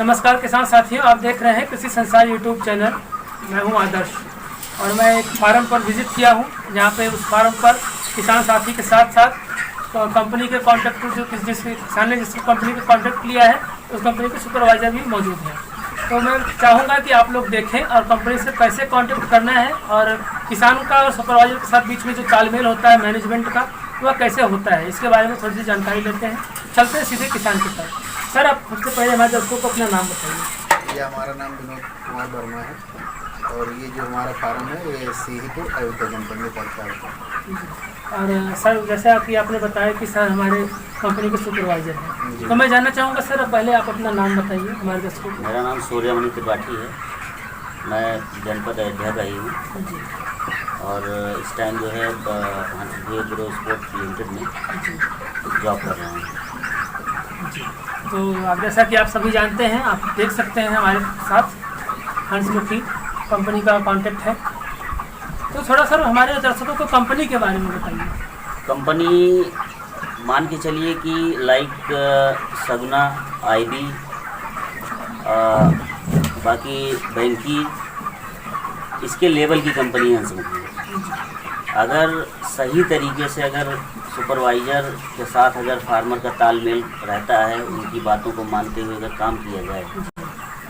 नमस्कार किसान साथियों, आप देख रहे हैं कृषि संसार यूट्यूब चैनल। मैं हूं आदर्श और मैं एक फार्म पर विजिट किया हूं, जहां पे उस फार्म पर किसान साथी के साथ साथ कंपनी के कॉन्टैक्ट जो जिस किसान ने जिस कंपनी का कॉन्टैक्ट लिया है उस कंपनी के सुपरवाइज़र भी मौजूद हैं। तो मैं चाहूँगा कि आप लोग देखें और कंपनी से कैसे कॉन्टैक्ट करना है और किसान का और सुपरवाइज़र के साथ बीच में जो तालमेल होता है मैनेजमेंट का, वह कैसे होता है, इसके बारे में थोड़ी सी जानकारी लेते हैं। चलते हैं सीधे किसान के साथ। सर, आप सबसे पहले हमारे दर्शकों को अपना नाम बताइए। ये हमारा नाम विनोद कुमार वर्मा है और ये जो हमारा फार्म है ये सीहीपुर अयोध्या जनपद में पड़ता है। और सर, जैसे आपने बताया कि सर हमारे कंपनी के सुपरवाइज़र हैं, तो मैं जानना चाहूँगा सर, पहले आप अपना नाम बताइए हमारे दर्शकों को। मेरा नाम सूर्यमणि त्रिपाठी है, मैं जनपद अयोध्या का ही हूँ और इस टाइम जो है एग्रो स्पोर्ट्स लिमिटेड में जॉब कर रहा हूँ। तो अब जैसा कि आप सभी जानते हैं, आप देख सकते हैं हमारे साथ हंसमुखी कंपनी का कॉन्टैक्ट है। तो थोड़ा सा हमारे दर्शकों को कंपनी के बारे में बताइए। कंपनी मान के चलिए कि लाइक सगुना, आईबी, बाकी बैंकी, इसके लेवल की कंपनी है हंसमुखी। अगर सही तरीके से अगर सुपरवाइज़र के साथ अगर फार्मर का तालमेल रहता है, उनकी बातों को मानते हुए अगर काम किया जाए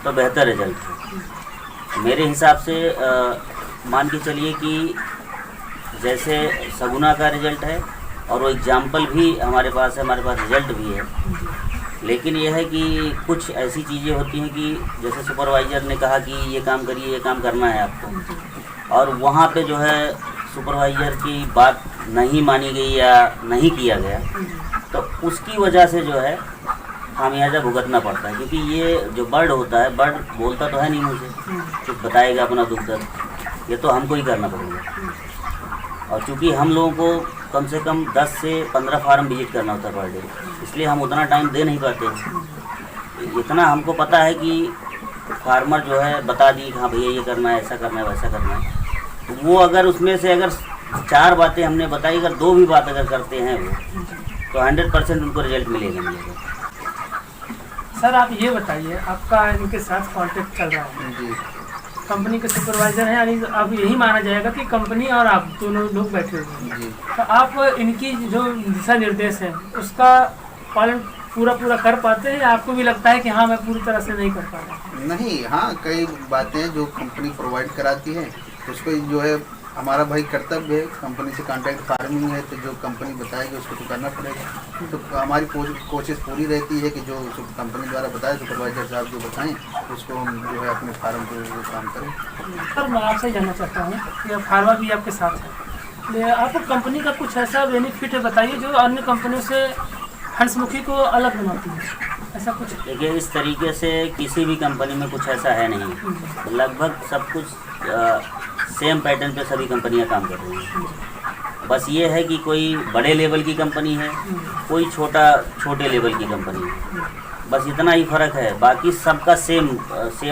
तो बेहतर रिजल्ट है। मेरे हिसाब से मान के चलिए कि जैसे सगुना का रिजल्ट है और वो एग्जाम्पल भी हमारे पास है, हमारे पास रिजल्ट भी है। लेकिन यह है कि कुछ ऐसी चीज़ें होती हैं कि जैसे सुपरवाइज़र ने कहा कि ये काम करिए, ये काम करना है आपको, और वहाँ पे जो है सुपरवाइज़र की बात नहीं मानी गई या नहीं किया गया, तो उसकी वजह से जो है खामियाजा भुगतना पड़ता है। क्योंकि ये जो बर्ड होता है, बर्ड बोलता तो है नहीं मुझे, कुछ बताएगा अपना दुख दर्द, ये तो हमको ही करना पड़ेगा। और चूँकि हम लोगों को कम से कम 10 से 15 फार्म विजिट करना होता है पर डे, इसलिए हम उतना टाइम दे नहीं पाते। इतना हमको पता है कि फार्मर जो है बता दी कि हाँ भैया ये करना है, ऐसा करना है, वैसा करना है, तो वो अगर उसमें से अगर 4 बातें हमने बताई, अगर 2 भी बात अगर करते हैं वो, तो 100% उनको रिजल्ट मिलेगा। सर, आप ये बताइए, आपका इनके साथ कॉन्टैक्ट चल रहा है जी, कंपनी के सुपरवाइज़र हैं, यानी अब यही माना जाएगा कि कंपनी और आप दोनों लोग बैठे हुए हैं। जी, तो आप इनकी जो दिशा निर्देश है उसका पालन पूरा कर पाते हैं, या आपको भी लगता है कि हाँ मैं पूरी तरह से नहीं कर पा रहा? नहीं, हाँ, कई बातें जो कंपनी प्रोवाइड कराती है उसको जो है हमारा भाई कर्तव्य है। कंपनी से कॉन्ट्रैक्ट फार्मिंग है तो जो कंपनी बताएगी उसको तो करना पड़ेगा। तो हमारी कोशिश पूरी रहती है कि जो कंपनी द्वारा बताए, सुपरवाइजर साहब जो बताएं उसको हम जो है अपने फार्म पे वो काम करें। सर, मैं आपसे जानना चाहता हूँ कि फार्मर भी आपके साथ है, आपको कंपनी का कुछ ऐसा बेनिफिट बताइए जो अन्य कंपनियों से हंसमुखी को अलग बनाती है, ऐसा कुछ? देखिए, इस तरीके से किसी भी कंपनी में कुछ ऐसा है नहीं। लगभग सब कुछ सेम पैटर्न पे सभी कंपनियां काम कर रही हैं। बस ये है कि कोई बड़े लेवल की कंपनी है, कोई छोटे लेवल की कंपनी है, बस इतना ही फ़र्क है। बाकी सबका सेम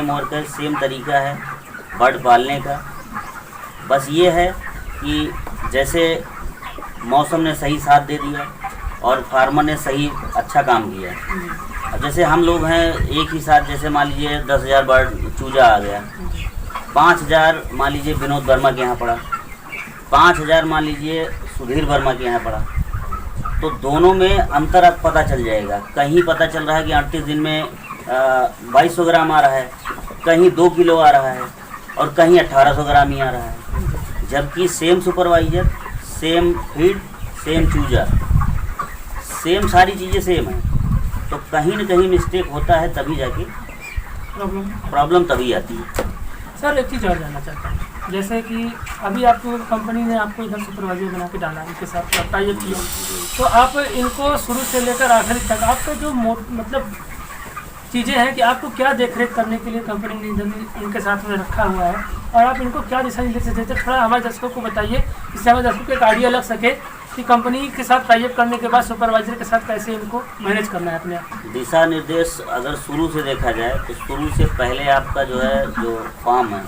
वर्क है, सेम तरीका है बर्ड पालने का। बस ये है कि जैसे मौसम ने सही साथ दे दिया और फार्मर ने सही अच्छा काम किया। अब जैसे हम लोग हैं एक ही साथ, जैसे मान लीजिए 10,000 बर्ड चूजा आ गया, 5,000 मान लीजिए विनोद वर्मा के यहाँ पड़ा, 5,000 मान लीजिए सुधीर वर्मा के यहाँ पड़ा, तो दोनों में अंतर अब पता चल जाएगा। कहीं पता चल रहा है कि 38 दिन में 2200 ग्राम आ रहा है, कहीं 2 किलो आ रहा है और कहीं 1800 ग्राम ही आ रहा है। जबकि same supervisor, same feed, same चूजा, सेम सारी चीज़ें सेम हैं, तो कहीं न कहीं मिस्टेक होता है, तभी जाके प्रॉब्लम तभी आती है। सर, एक चीज़ और जानना चाहता हूँ, जैसे कि अभी आपको कंपनी ने आपको इधर सुपरवाइजर बना के डाला, इनके साथ टाइप किया, तो आप इनको शुरू से लेकर आखिर तक आपका जो मतलब चीज़ें हैं कि आपको क्या देखरेख करने के लिए कंपनी ने इधर इनके साथ में रखा हुआ है और आप इनको क्या दिशा निर्देश देते हैं, थोड़ा हमारे दर्शकों को बताइए, इससे हमारे दर्शकों को एक आइडिया लग सके कि कंपनी के साथ टाइप करने के बाद सुपरवाइजर के साथ कैसे इनको मैनेज करना है अपने आप। दिशा निर्देश अगर शुरू से देखा जाए तो शुरू से पहले आपका जो है जो फार्म है,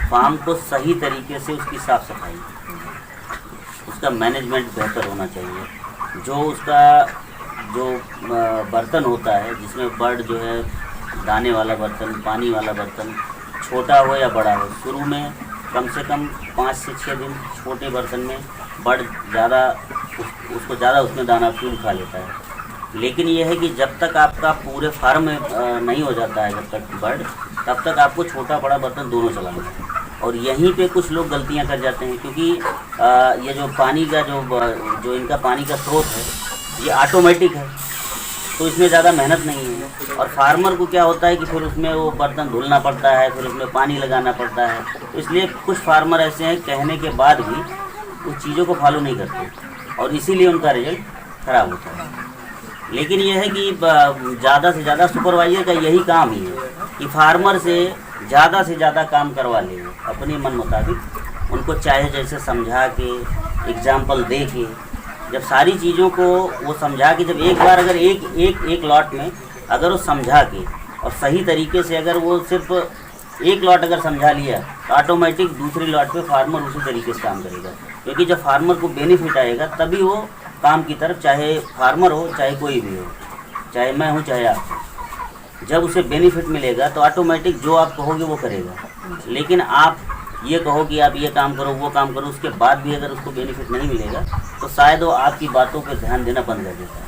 फार्म को सही तरीके से उसकी साफ़ सफाई, उसका मैनेजमेंट बेहतर होना चाहिए। जो उसका जो बर्तन होता है जिसमें बर्ड जो है दाने वाला बर्तन, पानी वाला बर्तन, छोटा हो या बड़ा हो, शुरू में कम से कम 5 से 6 दिन छोटे बर्तन में बर्ड ज़्यादा उसको ज़्यादा उसमें दाना फ्यूल खा लेता है। लेकिन यह है कि जब तक आपका पूरे फार्म में नहीं हो जाता है जब तक बर्ड, तब तक आपको छोटा बड़ा बर्तन दोनों चलाना है। और यहीं पे कुछ लोग गलतियां कर जाते हैं, क्योंकि ये जो पानी का जो इनका पानी का स्रोत है ये ऑटोमेटिक है, तो इसमें ज़्यादा मेहनत नहीं है। और फार्मर को क्या होता है कि फिर उसमें वो बर्तन धुलना पड़ता है, फिर उसमें पानी लगाना पड़ता है। तो इसलिए कुछ फार्मर ऐसे हैं कहने के बाद भी उस चीज़ों को फॉलो नहीं करते, और इसीलिए उनका रिजल्ट ख़राब होता है। लेकिन यह है कि ज़्यादा से ज़्यादा सुपरवाइजर का यही काम ही है कि फार्मर से ज़्यादा काम करवा ले अपने मन मुताबिक। उनको चाहे जैसे समझा के, एग्जाम्पल दे के, जब सारी चीज़ों को वो समझा के, जब एक बार अगर एक लॉट में अगर वो समझा के और सही तरीके से अगर वो सिर्फ एक लॉट अगर समझा लिया तो ऑटोमेटिक दूसरी लॉट पे फार्मर उसी तरीके से काम करेगा। क्योंकि जब फार्मर को बेनिफिट आएगा तभी वो काम की तरफ, चाहे फार्मर हो चाहे कोई भी हो, चाहे मैं हूँ चाहे आप हो, जब उसे बेनिफिट मिलेगा तो ऑटोमेटिक जो आप कहोगे वो करेगा। लेकिन आप ये कहो कि आप ये काम करो वो काम करो, उसके बाद भी अगर उसको बेनिफिट नहीं मिलेगा तो शायद वो आपकी बातों पे ध्यान देना बंद कर देता है।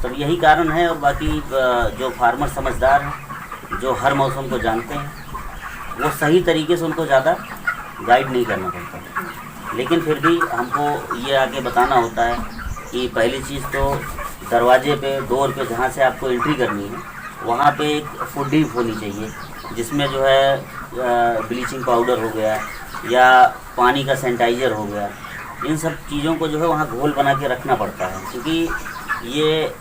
तो यही कारण है। और बाकी जो फार्मर समझदार हैं, जो हर मौसम को जानते हैं, वो सही तरीके से उनको ज़्यादा गाइड नहीं करना पड़ता। लेकिन फिर भी हमको ये आके बताना होता है कि पहली चीज़ तो दरवाजे पे, डोर पे जहाँ से आपको एंट्री करनी है वहाँ पे एक फूड डिप होनी चाहिए, जिसमें जो है ब्लीचिंग पाउडर हो गया या पानी का सैनिटाइज़र हो गया, इन सब चीज़ों को जो है वहाँ घोल बना के रखना पड़ता है। क्योंकि ये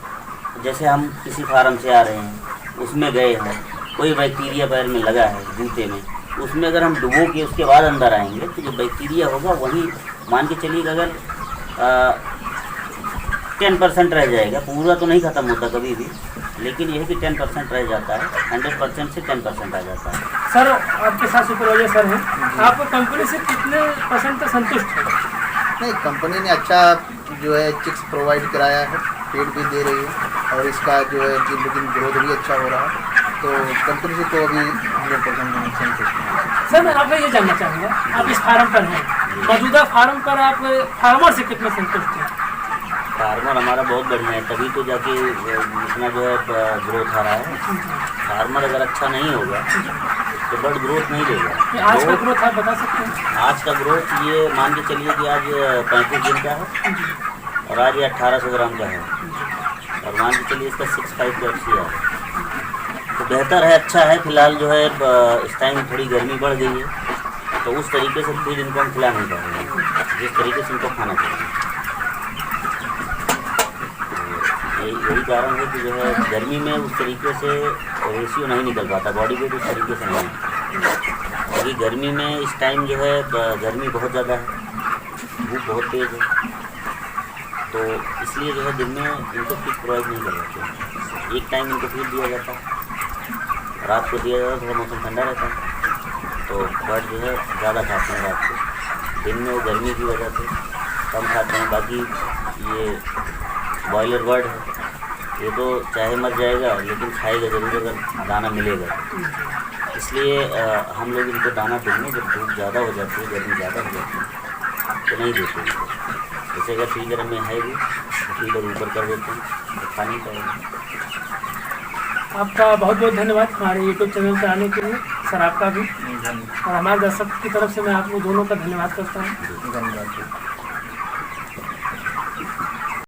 जैसे हम किसी फार्म से आ रहे हैं, उसमें गए हैं, कोई बैक्टीरिया पैर में लगा है जूते में, उसमें अगर हम डुबो के उसके बाद अंदर आएंगे तो जो बैक्टीरिया होगा वहीं मान के चलिए कि अगर 10% रह जाएगा, पूरा तो नहीं ख़त्म होता कभी भी, लेकिन यह है कि 10% रह जाता है, 100% से 10% आ जाता है। सर आपके साथ सुपरवाइजर सर हैं, आप कंपनी से कितने % तक संतुष्ट हैं? नहीं, कंपनी ने अच्छा जो है चिक्स प्रोवाइड कराया है, फीड भी दे रही है, और इसका जो है लेकिन ग्रोथ भी अच्छा हो रहा है, तो कंपनी से तो अभी 100% संतुष्ट है। सर मैं आपसे ये जानना चाहूँगा, आप इस फार्म पर हैं, मौजूदा फार्म पर आप फार्मर से कितने संतुष्ट हैं? फार्मर हमारा बहुत बढ़िया है, तभी तो जाके इतना जो है ग्रोथ आ रहा है। फार्मर अगर अच्छा नहीं होगा तो बर्ड ग्रोथ नहीं देगा। आज का ग्रोथ आप बता सकते हैं? आज का ग्रोथ ये मान के चलिए कि आज 35 दिन का है और आज ये 1800 ग्राम का है, और मान के चलिए इसका 6.5 FC है, तो बेहतर है, अच्छा है। फिलहाल जो है इस टाइम थोड़ी गर्मी बढ़ गई है, तो उस तरीके से फीड इनको हम खिला नहीं पा रहे हैं जिस तरीके से इनको खाना चाहिए। यही कारण है कि जो है गर्मी में उस तरीके से रेशियो नहीं निकल पाता, बॉडी वेट उस तरीके से नहीं, क्योंकि गर्मी में इस टाइम जो है गर्मी बहुत ज़्यादा है, धूप बहुत तेज़ है, तो इसलिए जो है दिन में इनको फीड प्रोवाइड नहीं कर पाते। एक टाइम इनको फीड दिया जाता है, रात को दिया जाता है, थोड़ा मौसम ठंडा रहता है तो बर्ड जो है ज़्यादा खाते हैं रात को, दिन में वो गर्मी की वजह से कम खाते हैं। बाकी ये बॉयलर बर्ड है, ये तो चाहे मर जाएगा लेकिन खाएगा ज़रूर अगर दाना मिलेगा। इसलिए हम लोग इनको दाना देंगे जब धूप ज़्यादा हो जाती है, गर्मी ज़्यादा हो जाती है तो नहीं देते इनको। जैसे अगर फ्रीजर में है भी तो फ्रीजर ऊपर कर देते हैं तो खा नहीं पाएगा। आपका बहुत बहुत धन्यवाद हमारे यूट्यूब चैनल पर आने के लिए, सर आपका भी, और हमारे दर्शक की तरफ से मैं आप लोग दोनों का धन्यवाद करता हूँ। धन्यवाद।